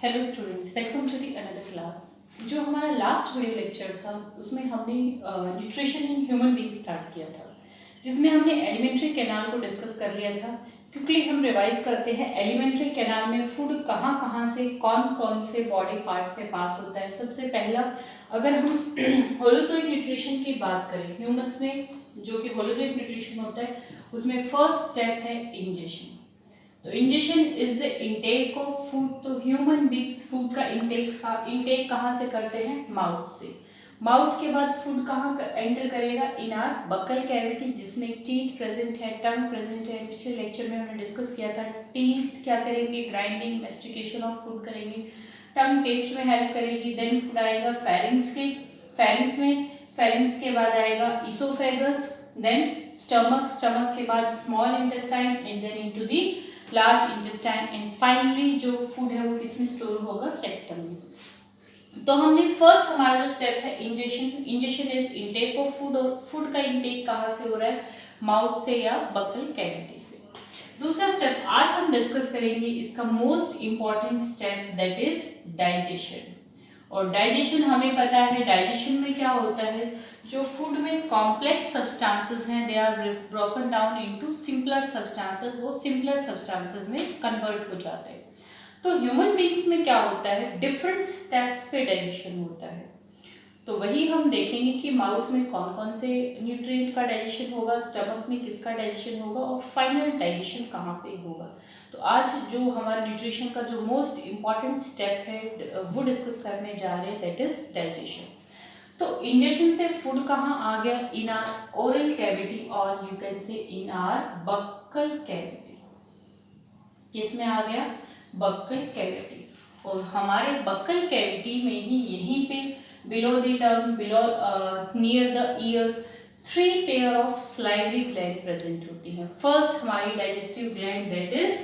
Hello students, welcome to the another class. जो हमारा last video lecture था उसमें हमने nutrition in human being start किया था, जिसमें हमने एलिमेंट्री कैनाल को डिस्कस कर लिया था। क्योंकि हम रिवाइज करते हैं एलिमेंट्री कैनाल में फूड कहाँ कहाँ से कौन कौन से बॉडी पार्ट से पास होता है। सबसे पहला, अगर हम होलोजोइक न्यूट्रिशन की बात करें ह्यूमंस में, जो कि होलोजोइक न्यूट्रिशन होता है, उसमें फर्स्ट स्टेप है इंजेशन। तो ingestion is the intake of food. तो ह्यूमन बींग्स फूड का इंटेक कहाँ से करते हैं? माउथ से। माउथ के बाद फूड कहाँ एंटर करेगा? इन आर बकल कैविटी, जिसमें टीथ प्रेजेंट है, टंग प्रेजेंट है। पिछले लेक्चर में हमने डिस्कस किया था टीथ क्या करेंगे? ग्राइंडिंग, मेस्टिकेशन ऑफ फूड करेंगे। टंग टेस्ट में हेल्प करेगी। देन फूड आएगा फेरिंग्स में। फेरिंग्स के बाद आएगा इसोफेगस, देन स्टमक के बाद small intestine and then into the large intestine and finally जो फूड है वो किसमें स्टोर होगा? रेक्टम में। तो हमने फर्स्ट हमारा जो स्टेप है ingestion is intake of food. और फूड का इनटेक कहाँ से हो रहा है? माउथ से या बकल कैविटी से। दूसरा स्टेप आज हम डिस्कस करेंगे, इसका most important step, that is digestion. और डाइजेशन हमें पता है, डाइजेशन में क्या होता है, जो फूड में कॉम्प्लेक्स सब्सटेंसेस हैं they are broken down into simpler substances, वो सिंपलर सब्सटेंसेस में कन्वर्ट हो जाते हैं। तो ह्यूमन बींग्स में क्या होता है, डिफरेंट स्टेप्स पे डाइजेशन होता है। तो वही हम देखेंगे कि माउथ में कौन कौन से न्यूट्रिएंट का डाइजेशन होगा, स्टमक में किसका डाइजेशन होगा और फाइनल डाइजेशन कहाँ पे होगा। तो आज जो हमारा न्यूट्रिशन का जो मोस्ट इम्पॉर्टेंट स्टेप है वो डिस्कस करने जा रहे हैं, दैट इज डाइजेशन। तो इंजेशन से फूड कहाँ आ गया? इन आर ओरल कैविटी और you can say in are buccal cavity. किसमें आ गया? Buccal cavity. और हमारे बक्कल कैविटी में ही यहीं पे below the tongue, near the year 3 pair of salivary gland present होती है। फर्स्ट हमारी digestive gland that is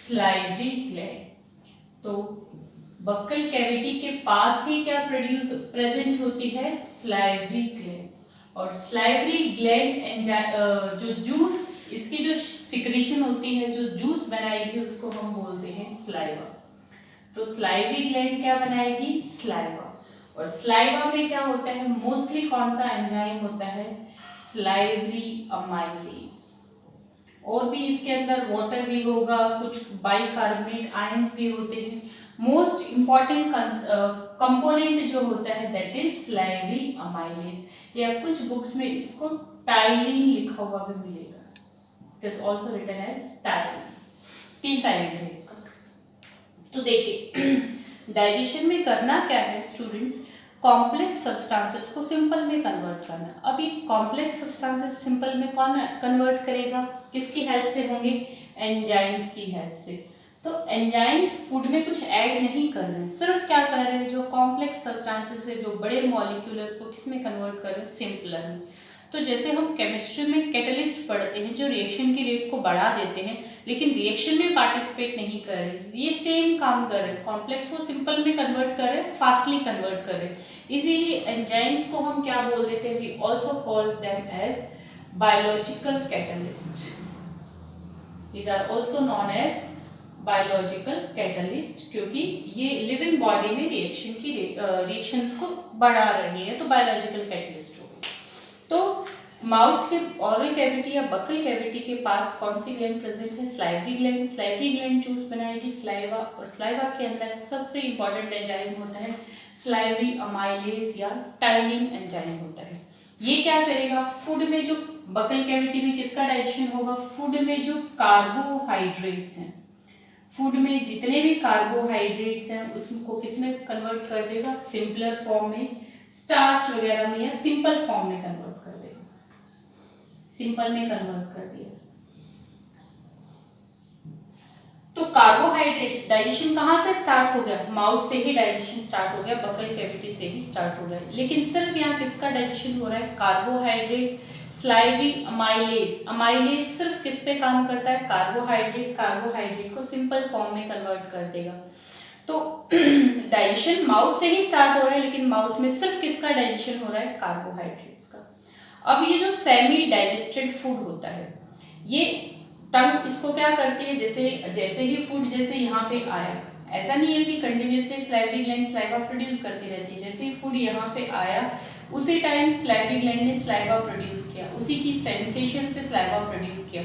salivary gland. तो बक्कल कैविटी के पास ही क्या प्रेजेंट होती है? Salivary gland. और स्लाइवरी ग्लैंड जो जूस, इसकी जो सिक्रीशन होती है, जो जूस बनाएगी उसको हम बोलते हैं स्लाइवा। तो स्लाइवरी ग्लैंड क्या बनाएगी? स्लाइवा। और स्लाइवा में क्या होता है? मोस्टली कौन सा एंजाइम होता है? Salivary amylase. और भी इसके अंदर वाटर भी होगा, कुछ बाइकार्बोनेट आयंस भी होते हैं। मोस्ट इंपॉर्टेंट कंपोनेंट जो होता है दैट इज स्लाइवरी अमाइलेज, या कुछ बुक्स में इसको टाइलिन लिखा हुआ भी मिलेगा। It is also written as ptyalin, T silent है इसका। तो देखिए डाइजेशन में करना क्या है स्टूडेंट्स, कॉम्प्लेक्स सब्सटेंसेस को सिंपल में कन्वर्ट करना। अब ये कॉम्प्लेक्स सब्सटेंसेस सिंपल में कौन कन्वर्ट करेगा? किसकी हेल्प से होंगे? एंजाइम्स की हेल्प से। तो एंजाइम्स फूड में कुछ ऐड नहीं कर रहे हैं, सिर्फ क्या कर रहे हैं, जो कॉम्प्लेक्स सब्सटेंसेस है, जो बड़े मॉलिक्यूल है, उसको किसमें कन्वर्ट कर रहे हैं? सिंपलर में। तो जैसे हम केमिस्ट्री में कैटलिस्ट पढ़ते हैं जो रिएक्शन की रेट को बढ़ा देते हैं, लेकिन रिएक्शन में पार्टिसिपेट नहीं कर रहे, ये सेम काम कर रहे हैं, कॉम्प्लेक्स को सिंपल में कन्वर्ट कर रहे हैं, फास्टली कन्वर्ट कर रहे हैं। इसीलिए एंजाइम्स को हम क्या बोल देते हैं? We also call them as biological catalyst. These are also known as biological catalyst, क्योंकि ये लिविंग बॉडी में रिएक्शन को बढ़ा रही है, तो बायोलॉजिकल कैटलिस्ट हो गई। तो माउथ के ओरल कैविटी या बकल कैविटी के पास कौन सी ग्लैंड प्रेजेंट है? Salivary gland. Salivary gland juice बनाएगी स्लाइवा, और स्लाइवा के अंदर सबसे इंपॉर्टेंट एंजाइम होता है स्लाइवरी अमाइलेज या टाइलिन एंजाइम होता है। ये क्या करेगा? फूड में जो बकल कैविटी में किसका डाइजेशन होगा? फूड में जो कार्बोहाइड्रेट्स हैं, फूड में जितने भी कार्बोहाइड्रेट्स हैं उसको किसमें कन्वर्ट कर देगा? सिंपलर फॉर्म में, स्टार्च वगैरह में, या सिंपल फॉर्म में कन्वर्ट कर देगा। सिंपल में कन्वर्ट कर दिया। तो कार्बोहाइड्रेट डाइजेशन कहाँ से स्टार्ट हो गया? माउथ से ही डाइजेशन स्टार्ट हो गया, बकल कैविटी से ही स्टार्ट हो गया। लेकिन सिर्फ यहाँ किसका डाइजेशन हो रहा है? Carbohydrate, salivary amylase. अमाइलेज सिर्फ किस पे काम करता है? कार्बोहाइड्रेट को सिंपल फॉर्म में कन्वर्ट कर देगा। तो डाइजेशन माउथ से ही स्टार्ट हो रहा है, लेकिन माउथ में सिर्फ किसका डाइजेशन हो रहा है? कार्बोहाइड्रेट्स का। अब ये जो सेमी डाइजेस्टेड फूड होता है, ये टंग इसको क्या करती है, जैसे ही फूड जैसे यहाँ पे आया, ऐसा नहीं है कि continuously salivary gland saliva produce करती रहती है। जैसे ही फूड यहाँ पे आया उसी टाइम सलाइवरी ग्लैंड ने सलाइवा प्रोड्यूस किया, उसी की सेंसेशन से सलाइवा प्रोड्यूस किया।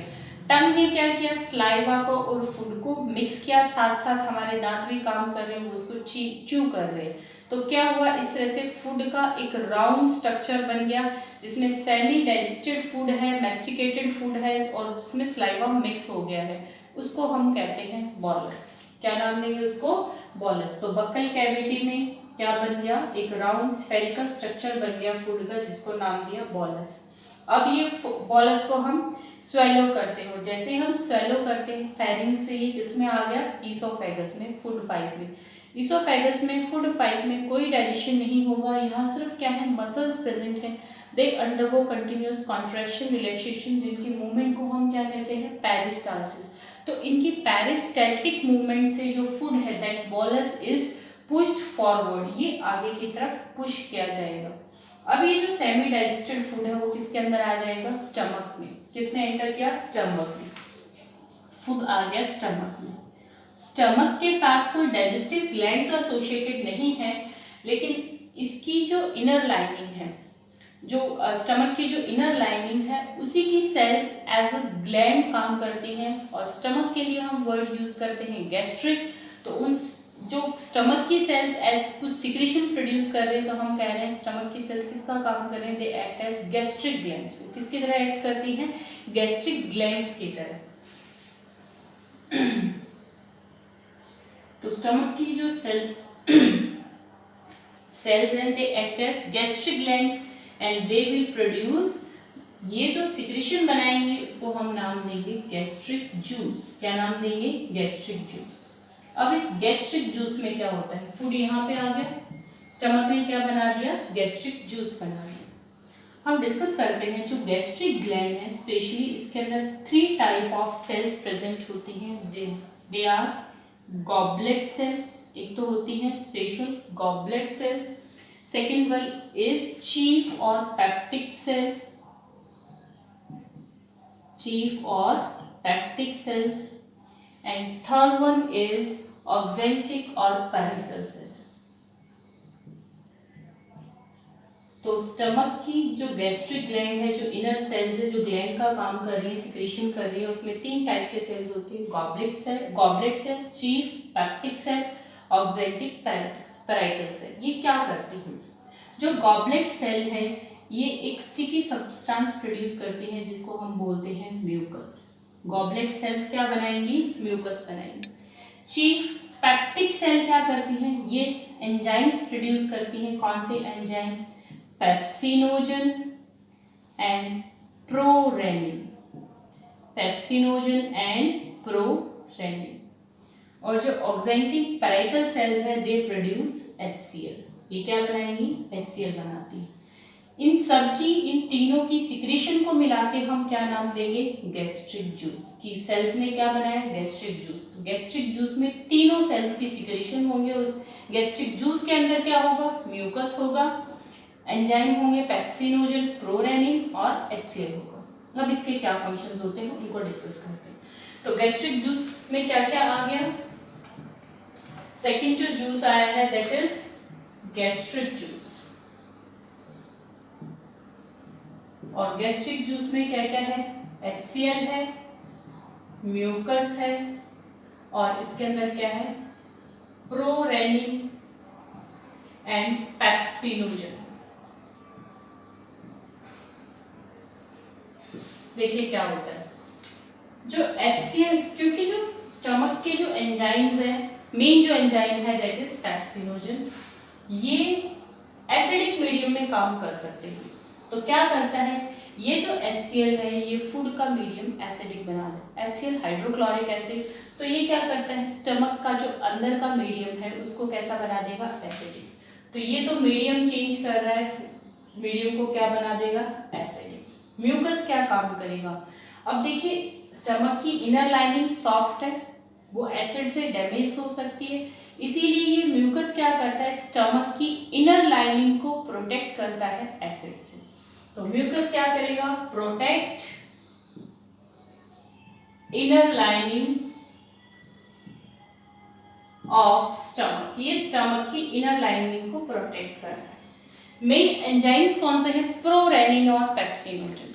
टंग ने क्या किया, सलाइवा को और फूड को मिक्स किया, साथ साथ हमारे दांत भी काम कर रहे हैं, वो उसको च्यू कर रहे हैं। तो क्या हुआ, इस तरह से फूड का एक राउंड स्ट्रक्चर बन गया जिसमें सेमी डाइजेस्टेड फूड है, मैस्टिकेटेड फूड है और उसमें सलाइवा मिक्स हो गया है, उसको हम कहते हैं बॉलस। क्या नाम देंगे उसको, बॉलस। तो बक्कल कैविटी में क्या बन गया, एक राउंड स्फेरिकल स्ट्रक्चर बन गया फूड का, जिसको नाम दिया बॉलस। अब ये बॉलस को हम स्वेलो करते हैं, और जैसे हम स्वेलो करते हैं फेरिंग से ही किसमें आ गया, ईसोफेगस में, फूड पाइप में। ईसोफेगस में फूड पाइप में कोई डाइजेशन नहीं होगा, यहाँ सिर्फ क्या है, मसल्स प्रेजेंट हैं, they undergo continuous contraction relaxation, जिनकी मूवमेंट को हम क्या कहते हैं, पेरिस्टाल्सिस। तो इनकी पेरिस्टैल्टिक मूवमेंट से जो फूड है that bolus is pushed forward, ये आगे की तरफ पुश किया जाएगा। अब ये जो सेमी डाइजेस्टेड फूड है वो किसके अंदर आ जाएगा, स्टमक में। किसने एंटर किया, स्टमक में, फूड आ गया स्टमक में। स्टमक के साथ कोई डाइजेस्टिव ग्लैंड तो एसोसिएटेड नहीं है, लेकिन इसकी जो इनर लाइनिंग है, जो स्टमक की जो इनर लाइनिंग है, उसी की सेल्स एज अ ग्लैंड काम करती हैं, और स्टमक के लिए हम वर्ड यूज करते हैं गैस्ट्रिक। तो उन जो स्टमक की सेल्स एज कुछ सिक्रीशन प्रोड्यूस कर रहे हैं, तो हम कह रहे हैं स्टमक की सेल्स किसका काम कर रहे हैं, they act as gastric glands. किसकी तरह एक्ट करती हैं, गैस्ट्रिक ग्लैंड्स की तरह। तो स्टमक की जो सेल्स हैं, they act as gastric glands and they will produce, ये जो सिक्रीशन बनाएंगे उसको हम नाम देंगे गैस्ट्रिक जूस। क्या नाम देंगे, गैस्ट्रिक जूस। अब इस गैस्ट्रिक जूस में क्या होता है, फूड यहाँ पे आ गया, स्टमक ने क्या बना दिया, गैस्ट्रिक जूस बना दिया। हम डिस्कस करते हैं जो गैस्ट्रिक ग्लैंड है, स्पेशली इसके अंदर 3 टाइप ऑफ सेल्स प्रेजेंट होती हैं। दे आर गॉबलेट सेल, एक तो होती है special goblet cell, second one is chief और पेप्टिक सेल, चीफ और peptic cells, and third one is oxyntic और पैरेंटल सेल। तो स्टमक की जो गैस्ट्रिक ग्लैंड है, जो इनर सेल्स है, जो ग्लैंड का काम कर रही है, सिक्रीशन कर रही है, उसमें 3 टाइप के सेल्स होती है, goblet cell, chief, peptic cell, oxyntic, parietal cell. ये क्या करती है, जो गॉबलेट सेल है ये एक स्टिकी सब्सटेंस प्रोड्यूस करती है जिसको हम बोलते हैं म्यूकस। गॉबलेट सेल्स क्या बनाएंगी, म्यूकस बनाएंगी। चीफ पेप्टिक सेल क्या करती हैं, ये एंजाइम्स प्रोड्यूस करती हैं। कौन से enzyme, pepsinogen and prorennin, pepsinogen and prorennin. और जो ऑक्जेंटिक पैराइटल सेल्स है, दे प्रोड्यूस HCl। ये क्या बनाएंगी, HCl बनाती है। इन सबकी, इन तीनों की सिक्रीशन को मिला के हम क्या नाम देंगे, गैस्ट्रिक जूस। की सेल्स ने क्या बनाया, गैस्ट्रिक जूस। तो गैस्ट्रिक जूस में तीनों सेल्स की सिक्रीशन होंगे, उस गैस्ट्रिक जूस के अंदर क्या होगा, म्यूकस होगा, एंजाइम होंगे पेप्सिनोजन, प्रोरेनिन और HCl होगा। अब इसके क्या फंक्शंस होते हैं उनको डिस्कस करते हैं। तो गैस्ट्रिक जूस में क्या क्या आ गया, सेकेंड जो जूस आया है दैट इज गैस्ट्रिक जूस। और गैस्ट्रिक जूस में क्या क्या है, HCl है, म्यूकस है, और इसके अंदर क्या है, प्रोरेनिन एंड पेप्सिनोजन। देखिए क्या होता है, जो HCl, क्योंकि जो स्टमक के जो एंजाइम्स हैं, मेन जो एंजाइम है दैट इज पेप्सिनोजन, ये एसिडिक मीडियम में काम कर सकते हैं। तो क्या करता है, ये जो HCl है ये फूड का मीडियम एसिडिक बना देता है। HCl हाइड्रोक्लोरिक एसिड, तो ये क्या करता है, स्टमक का जो अंदर का मीडियम है उसको कैसा बना देगा, एसिडिक। तो ये तो मीडियम चेंज कर रहा है, मीडियम को क्या बना देगा, एसिडिक। म्यूकस क्या काम करेगा, अब देखिए स्टमक की इनर लाइनिंग सॉफ्ट है, वो एसिड से डैमेज हो सकती है, इसीलिए ये म्यूकस क्या करता है, स्टमक की इनर लाइनिंग को प्रोटेक्ट करता है एसिड से। तो म्यूकस क्या करेगा, protect inner lining of stomach, ये स्टमक की इनर लाइनिंग को प्रोटेक्ट करता है। मेन एंजाइम्स कौन से हैं? प्रोरेनिन और पेप्सिनोजन।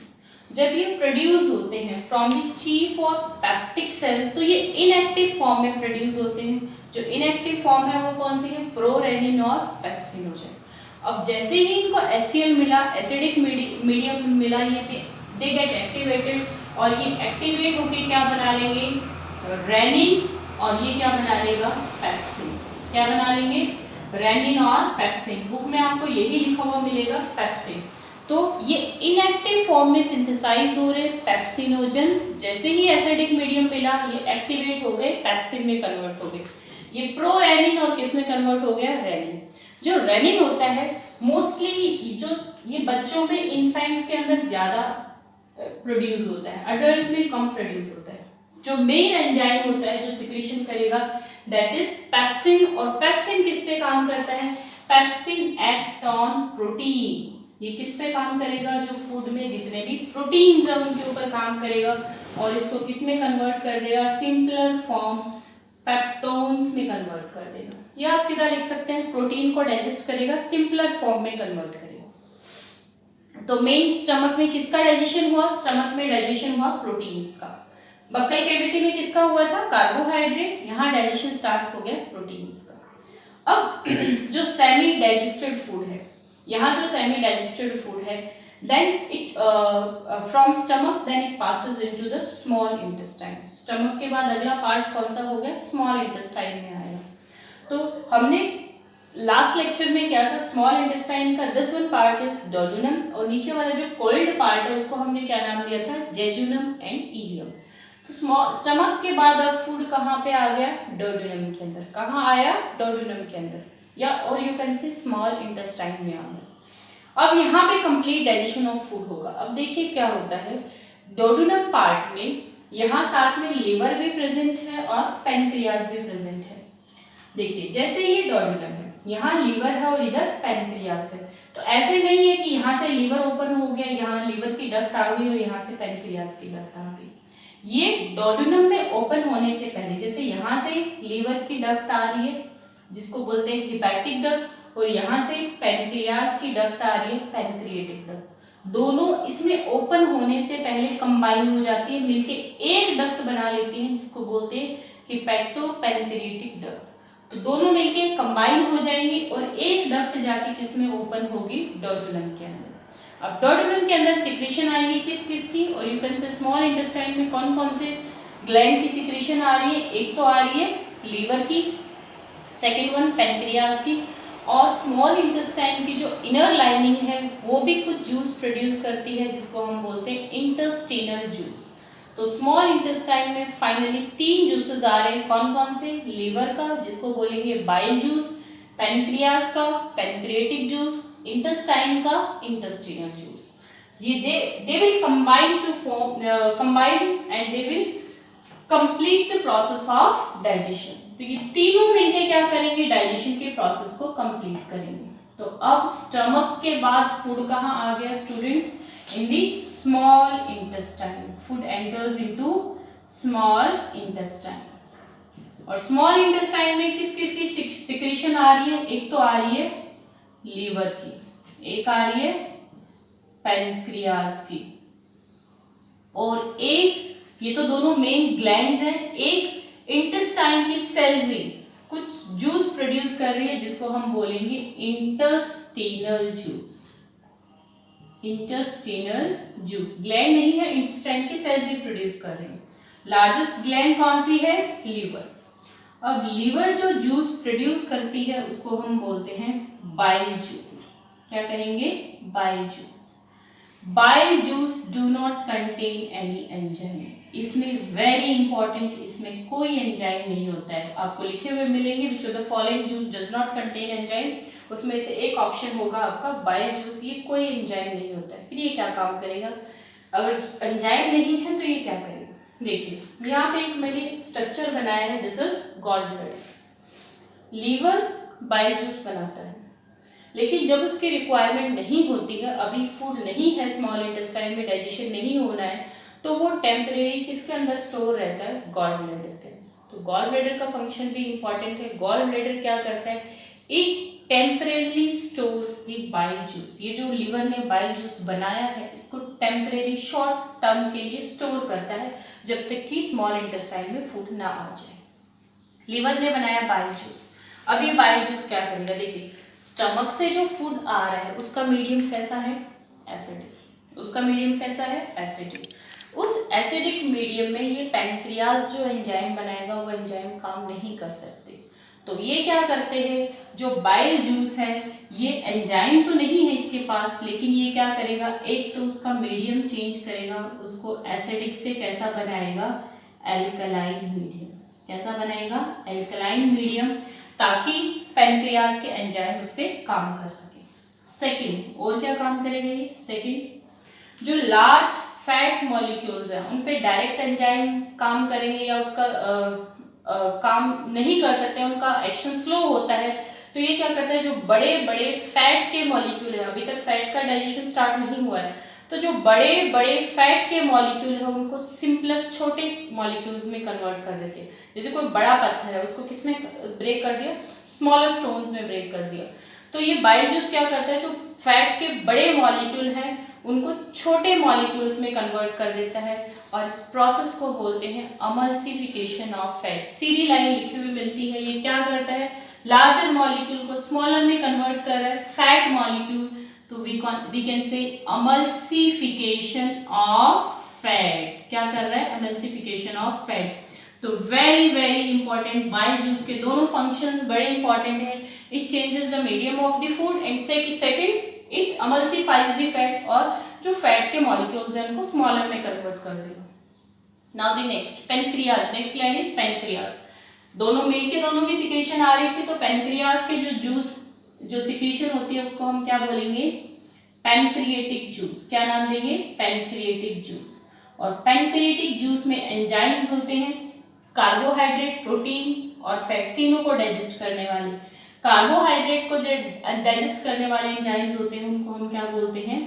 जब ये प्रोड्यूस होते हैं फ्रॉम द चीफ और पेप्टिक सेल, तो ये इनएक्टिव फॉर्म में प्रोड्यूस होते हैं। जो इनएक्टिव फॉर्म है वो कौन सी है? प्रोरेनिन और पेप्सिनोजन। अब जैसे ही इनको HCl मिला, एसिडिक मीडियम मिला, ये दे गेट एक्टिवेटेड और ये एक्टिवेट होके क्या बना लेंगे? रेनिन, और ये क्या बना लेगा? पेप्सिन। क्या बना लेंगे? रेनिन और पेप्सिन। बुक में आपको यही लिखा हुआ मिलेगा, पेप्सिन। तो ये इनएक्टिव फॉर्म में सिंथेसाइज हो रहे पेप्सिनोजन, जैसे ही एसिडिक मीडियम मिला ये एक्टिवेट हो गए, पेप्सिन में कन्वर्ट हो गए। ये प्रोरेनिन और किस में कन्वर्ट हो गया? रेनिन। जो रेनिन होता है मोस्टली जो ये बच्चों में, इन्फेंट्स के अंदर ज़्यादा प्रोड्यूस होता है, अडल्ट्स में कम प्रोड्यूस होता है। जो मेन एंजाइम होता है जो सिक्रीशन करेगा दैट इज पेप्सिन। और पेप्सिन किस पे काम करता है? Pepsin act on protein. ये किस पे काम करेगा? जो फूड में जितने भी प्रोटीन्स है उनके ऊपर काम करेगा और इसको किस में कन्वर्ट कर देगा? सिंपलर फॉर्म पेप्टोन्स में कन्वर्ट कर देगा। ये आप सीधा लिख सकते हैं, प्रोटीन को डाइजेस्ट करेगा, सिंपलर फॉर्म में कन्वर्ट करेगा। तो मेन स्टमक में किसका डाइजेशन हुआ? स्टमक में डाइजेशन हुआ प्रोटीन्स का। बक्कल कैविटी में किसका हुआ था? कार्बोहाइड्रेट। यहाँ डाइजेशन स्टार्ट हो गया प्रोटीन्स का। अब जो सेमी डाइजेस्टेड फूड है, यहाँ जो सेमी डाइजेस्टेड फूड है, then it from stomach then it passes into the small intestine. Stomach के बाद अगला पार्ट कौन सा हो गया? स्मॉल इंटेस्टाइन में आएगा। तो हमने लास्ट लेक्चर में क्या था? स्मॉल इंटेस्टाइन का दिस वन पार्ट इज डोडुनम और नीचे वाला जो कोल्ड पार्ट है उसको हमने क्या नाम दिया था? Jejunum and ileum. तो स्टमक के बाद अब फूड कहाँ पे आ गया? डोडुनम के अंदर। कहाँ आया? डोडुनम के अंदर, या और you can say small intestine में आ गया। अब यहाँ पे कंप्लीट डाइजेशन ऑफ फूड होगा। अब देखिए क्या होता है, डोडुनम पार्ट में यहाँ साथ में लिवर भी प्रेजेंट है और पैनक्रियाज भी प्रेजेंट है। देखिए जैसे ये डोडुनम है, यहाँ लीवर है और इधर पैनक्रियाज है। तो ऐसे नहीं है कि यहाँ से लीवर ओपन हो गया, यहाँ लीवर की डक्ट आ गई और यहाँ से पैनक्रियाज की डक्ट आ गई। ये डोडुनम में ओपन होने से पहले, जैसे यहाँ से लीवर की डक्ट आ रही है जिसको बोलते हैं हिपैटिक डक्ट, और यहाँ से पैनक्रियाज की डक्ट आ रही है पैनक्रिएटिक डक्ट। दोनों इसमें ओपन होने से पहले कंबाइन हो जाती है, मिलके एक डक्ट बना लेती हैं जिसको बोलते हैं हिपैक्टो पैनक्रिएटिक डक्ट। तो दोनों मिलके कंबाइन हो जाएंगी और एक डक्ट जाके किसमें ओपन होगी? डोडुनम के अंदर। अब डोडुनम के अंदर सिक्रीशन आएगी किस किस की? और you can say small intestine में कौन कौन से ग्लैंड की सिक्रीशन आ रही है? एक तो आ रही है लीवर की, सेकेंड वन पैनक्रियाज की, और स्मॉल इंटेस्टाइन की जो इनर लाइनिंग है वो भी कुछ जूस प्रोड्यूस करती है जिसको हम बोलते हैं इंटेस्टिनल जूस। तो स्मॉल इंटेस्टाइन में फाइनली 3 जूसेस आ रहे हैं। कौन कौन से? लीवर का जिसको बोलेंगे बाइल जूस, पैनक्रियाज का पैनक्रिएटिक जूस, इंटेस्टाइन का इंटेस्टिनल जूस। ये they will combine to form combine and they will complete the process of digestion. तो ये तीनों मिलकर क्या करेंगे? डाइजेशन के प्रोसेस को कंप्लीट करेंगे। तो अब स्टमक के बाद फूड कहाँ आ गया students? In the small intestine. Food enters into small intestine. और स्मॉल इंटेस्टाइन में किस किस की सिक्रीशन आ रही है? एक तो आ रही है लीवर की, एक आ रही है पैनक्रियाज की, और एक, ये तो दोनों मेन ग्लैंड्स हैं, एक इंटेस्टाइन की सेल्स ही कुछ जूस प्रोड्यूस कर रही है जिसको हम बोलेंगे intestinal juice. Intestinal juice gland नहीं है, इंटेस्टाइन की सेल्स ही प्रोड्यूस कर रही है। लार्जेस्ट ग्लैंड कौन सी है? लीवर। अब लीवर जो जूस प्रोड्यूस करती है उसको हम बोलते हैं बाइल जूस। क्या कहेंगे? Bile juice. Bile juice do not contain any enzyme. इसमें वेरी इंपॉर्टेंट, इसमें कोई एंजाइम नहीं होता है। आपको लिखे हुए मिलेंगे which of the following juice does not contain enzyme, उसमें से एक ऑप्शन होगा आपका बाइल जूस। ये कोई एंजाइम नहीं होता है। फिर ये क्या काम करेगा? अगर एंजाइम नहीं है तो ये क्या करेगा? देखिए यहाँ पे एक मैंने स्ट्रक्चर बनाया है, this is gall bladder. Liver bile juice बनाता है, लेकिन जब उसकी रिक्वायरमेंट नहीं होती है, अभी फूड नहीं है स्मॉल इंटेस्टाइन में, डाइजेशन नहीं होना है, तो वो टेम्परेरी किसके अंदर स्टोर रहता है? गॉल ब्लैडर के। तो गॉल ब्लैडर का फंक्शन भी इंपॉर्टेंट है। गॉल ब्लैडर क्या करता है, it temporary stores the bile juice. ये जो लिवर ने बाइल जूस बनाया है इसको टेम्परेरी शॉर्ट टर्म के लिए स्टोर करता है जब तक कि स्मॉल इंटेस्टाइन में फूड ना आ जाए। लिवर ने बनाया बाइल जूस, अब ये बाइल जूस क्या करेगा, देखिए स्टमक से जो फूड आ रहा है उसका मीडियम कैसा है, एसिडिक। उसका मीडियम कैसा है, एसिडिक। उस एसिडिक मीडियम में ये पैंक्रियाज जो एंजाइम बनाएगा वो एंजाइम काम नहीं कर सकते। तो ये क्या करते हैं, जो बाइल जूस है ये एंजाइम तो नहीं है इसके पास, लेकिन ये क्या करेगा, एक तो उसका मीडियम चेंज करेगा, उसको एसिडिक से कैसा बनाएगा, एल्कलाइन मीडियम। कैसा बनाएगा, एल्कलाइन मीडियम, ताकि पैंक्रियाज के एंजाइम उस पर काम कर सके। सेकंड, और क्या काम करेगा ये, सेकंड जो लार्ज फैट मॉलिक्यूल्स हैं उन पे डायरेक्ट एंजाइम काम करेंगे या उसका काम नहीं कर सकते, उनका एक्शन स्लो होता है। तो ये क्या करता है, जो बड़े बड़े फैट के मॉलिक्यूल है, अभी तक फैट का डाइजेशन स्टार्ट नहीं हुआ है, तो जो बड़े बड़े फैट के मॉलिक्यूल है उनको सिंपलर छोटे मॉलिक्यूल्स में कन्वर्ट कर देते हैं। जैसे कोई बड़ा पत्थर है उसको किस में ब्रेक कर दिया, स्मॉलर स्टोन्स में ब्रेक कर दिया। तो ये बाइल जूस क्या करता है, जो फैट के बड़े मॉलिक्यूल हैं उनको छोटे मॉलिक्यूल्स में कन्वर्ट कर देता है, और इस प्रोसेस को बोलते हैं अमल्सिफिकेशन ऑफ फैट। सीधी लाइन लिखी हुई मिलती है, ये क्या करता है, लार्जर मॉलिक्यूल को स्मॉलर में कन्वर्ट कर रहा है, फैट मॉलिक्यूल। तो we can say emulsification of fat. क्या कर रहा है, अमल्सिफिकेशन ऑफ फैट। तो very very important, bile juice के दोनों फंक्शंस बड़े इंपॉर्टेंट है। It changes the medium of the food and second it emulsifies the fat, और जो फैट के मॉलिक्यूल्स हैं उनको स्मॉलर में कन्वर्ट कर देगा। Now the next, pancreas. Next line is pancreas. दोनों मिलके दोनों की सिक्रीशन आ रही थी, तो पैंक्रियाज के जो जूस जो सिक्रीशन होती है उसको हम क्या बोलेंगे, पैनक्रिएटिक जूस। क्या नाम देंगे, पैनक्रिएटिक जूस। और पैनक्रिएटिक जूस में एंजाइम्स होते हैं, कार्बोहाइड्रेट, प्रोटीन और फैट, तीनों को डाइजेस्ट करने वाले। कार्बोहाइड्रेट को जो डाइजेस्ट करने वाले एंजाइम्स होते हैं उनको हम क्या बोलते हैं,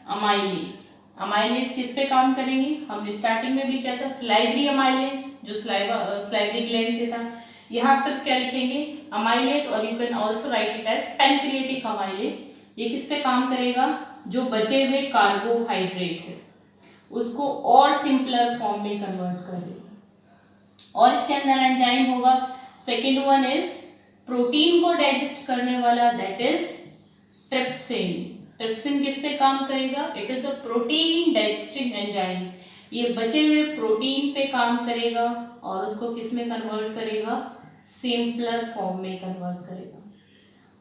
अमाइलेज। अमाइलेज किस पे काम करेंगे, हमने स्टार्टिंग में भी किया था, स्लाइवरी अमाइलेज जो स्लाइवरी ग्लैंड से था। यहाँ सिर्फ क्या लिखेंगे, अमाइलेज, और you can also write it as pancreatic amylase. ये किस पे काम करेगा, जो बचे हुए कार्बोहाइड्रेट है उसको और सिंपलर फॉर्म में कन्वर्ट करेगा। और इसके अंदर एंजाइम होगा, सेकेंड वन इज प्रोटीन को डाइजेस्ट करने वाला, दैट इज ट्रिप्सिन। ट्रिप्सिन किस पे काम करेगा, it is a protein digesting enzymes. ये बचे हुए प्रोटीन पे काम करेगा और उसको किस में कन्वर्ट करेगा, सिंपलर फॉर्म में कन्वर्ट करेगा।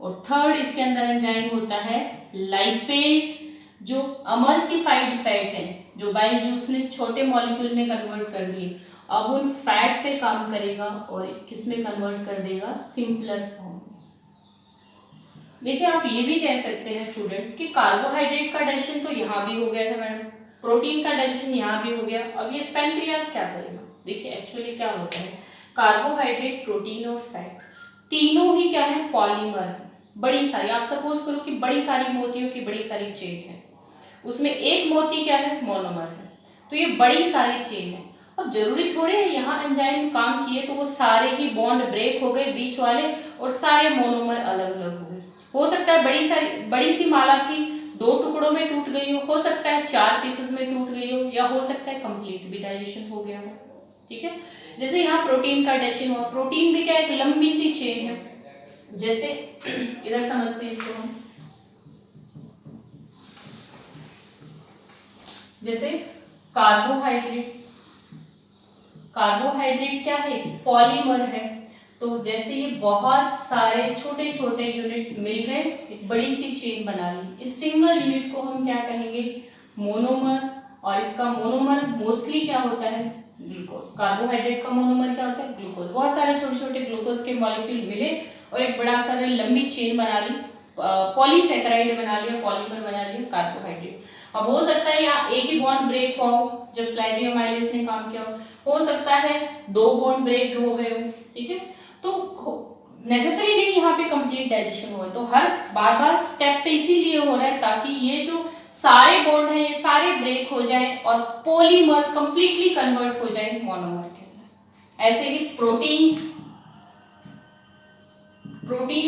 और थर्ड इसके अंदर एंजाइम होता है लाइपेज, जो अमल्सिफाइड फैट है जो बाइल जूस ने छोटे मॉलिक्यूल में कन्वर्ट कर दिए, अब उन फैट पे काम करेगा और किस में कन्वर्ट कर देगा, सिंपलर फॉर्म। देखिए आप ये भी कह सकते हैं स्टूडेंट्स कि कार्बोहाइड्रेट का डाइजेशन तो यहाँ भी हो गया था मैडम, प्रोटीन का डाइजेशन यहाँ भी हो गया, अब ये पैनक्रियाज क्या करेगा। देखिए एक्चुअली क्या होता है, कार्बोहाइड्रेट, प्रोटीन और फैट तीनों ही क्या है, पॉलीमर है। बड़ी सारी, आप सपोज करो कि बड़ी सारी मोतियों की बड़ी सारी चेन है, उसमें एक मोती क्या है, मोनोमर है। तो ये बड़ी सारी चेन है। अब जरूरी थोड़े है यहाँ एंजाइम काम किए तो वो सारे ही बॉन्ड ब्रेक हो गए बीच वाले और सारे मोनोमर अलग अलग हो गए। हो सकता है बड़ी सी माला की 2 टुकड़ों में टूट गई हो सकता है 4 पीसेस में टूट गई हो, या हो सकता है कंप्लीट भी डाइजेशन हो गया हो। ठीक है, जैसे यहाँ प्रोटीन का डाइजेशन हुआ, प्रोटीन भी क्या एक लंबी सी चेन है। जैसे इधर समझते हैं इसको हम, जैसे कार्बोहाइड्रेट क्या है, पॉलीमर है। तो जैसे ये बहुत सारे छोटे छोटे यूनिट्स मिल गए, एक बड़ी सी चेन बना ली, इस सिंगल यूनिट को हम क्या कहेंगे, मोनोमर। और इसका मोनोमर मोस्टली क्या होता है, ग्लूकोज। कार्बोहाइड्रेट का मोनोमर क्या होता है, ग्लूकोज। बहुत सारे छोटे छोटे ग्लूकोज के मॉलिक्यूल मिले और एक बड़ा सारा लंबी चेन बना ली, पॉलीसैकेराइड बना लिया, पॉलीमर बना लिया, कार्बोहाइड्रेट। अब हो सकता है यहाँ एक ही बॉन्ड ब्रेक हुआ हो जब स्लाइवरी अमाइलेज ने काम किया हो सकता है 2 बॉन्ड ब्रेक हो गए हो। ठीक है, तो नेसेसरी नहीं यहाँ पे कंप्लीट डाइजेशन हुआ, तो हर बार बार स्टेप पे इसीलिए हो रहा है ताकि ये जो सारे बॉन्ड हैं ये सारे ब्रेक हो जाए और पॉलीमर कंप्लीटली कन्वर्ट हो जाए मोनोमर के अंदर। ऐसे ही प्रोटीन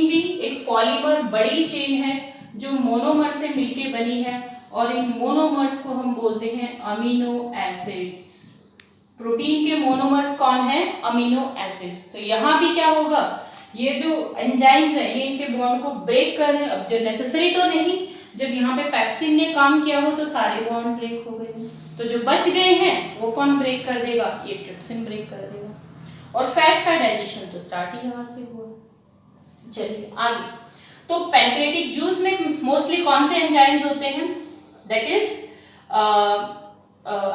भी एक पॉलीमर बड़ी चेन है जो मोनोमर से मिलके बनी है, और इन मोनोमर्स को हम बोलते हैं अमीनो एसिड्स। प्रोटीन के मोनोमर्स कौन है? Amino acids. तो यहाँ भी क्या होगा, ये जो एंजाइम्स है ये इनके बॉन्ड को ब्रेक कर रहे हैं। अब जो नेसेसरी तो नहीं, जब यहाँ पे पेप्सिन ने काम किया हो तो सारे बॉन्ड ब्रेक हो गए, तो जो बच गए हैं वो कौन ब्रेक कर देगा? ये ट्रिप्सिन ब्रेक कर देगा। और फैट का डाइजेशन तो स्टार्ट ही यहाँ से हुआ। चलिए आगे, तो पैनक्रियाटिक जूस में मोस्टली कौन से एंजाइम्स होते हैं? That is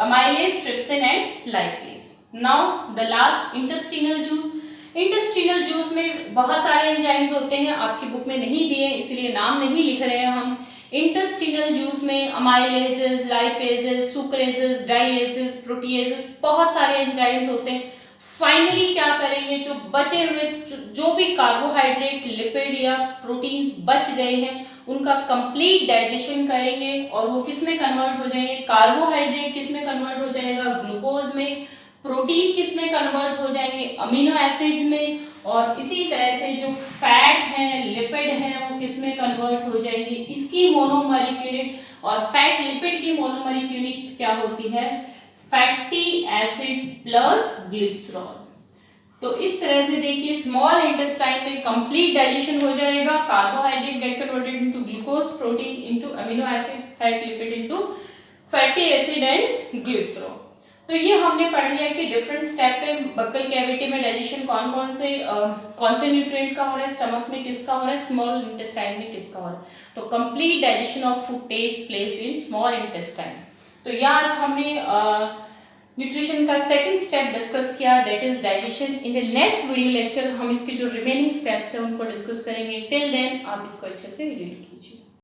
amylase, trypsin and lipase. Now the last intestinal juice. Intestinal juice में बहुत सारे एंजाइम्स होते हैं, आपकी बुक में नहीं दिए इसलिए नाम नहीं लिख रहे हैं हम। इंटेस्टिनल जूस में अमाइलेजेस, लाइपेजेस, सुक्रेजेस, डाइएजेस, प्रोटीएजेस, बहुत सारे एंजाइम्स होते हैं। फाइनली क्या करेंगे, जो बचे हुए जो भी कार्बोहाइड्रेट, लिपिड या प्रोटीन्स बच गए हैं उनका कंप्लीट डाइजेशन करेंगे, और वो किस में कन्वर्ट हो जाएंगे? कार्बोहाइड्रेट किस में कन्वर्ट हो जाएगा? ग्लूकोज में। प्रोटीन किस में कन्वर्ट हो जाएंगे? अमीनो एसिड्स में। और इसी तरह से जो फैट है, लिपिड है, वो किस में कन्वर्ट हो जाएंगे? इसकी मोनोमरिक यूनिट, और फैट लिपिड की मोनोमरिक यूनिट क्या होती है? Fatty acid plus glycerol. तो इस तरह से देखिए स्मॉल इंटेस्टाइन में कंप्लीट डाइजेशन हो जाएगा, carbohydrate get converted into glucose, protein into amino acid, fat lipid into fatty acid and glycerol. तो ये हमने पढ़ लिया कि डिफरेंट स्टेप पे बक्कल कैविटी में डाइजेशन कौन से न्यूट्रिएंट का हो रहा है, स्टमक में किसका हो रहा है, स्मॉल इंटेस्टाइन में किसका हो रहा है। तो complete digestion of food takes place in small intestine. तो यह आज हमने न्यूट्रिशन का सेकंड स्टेप डिस्कस किया, that is digestion. In the next video lecture हम इसके जो रिमेनिंग स्टेप्स हैं उनको डिस्कस करेंगे। टिल देन आप इसको अच्छे से रीड कीजिए।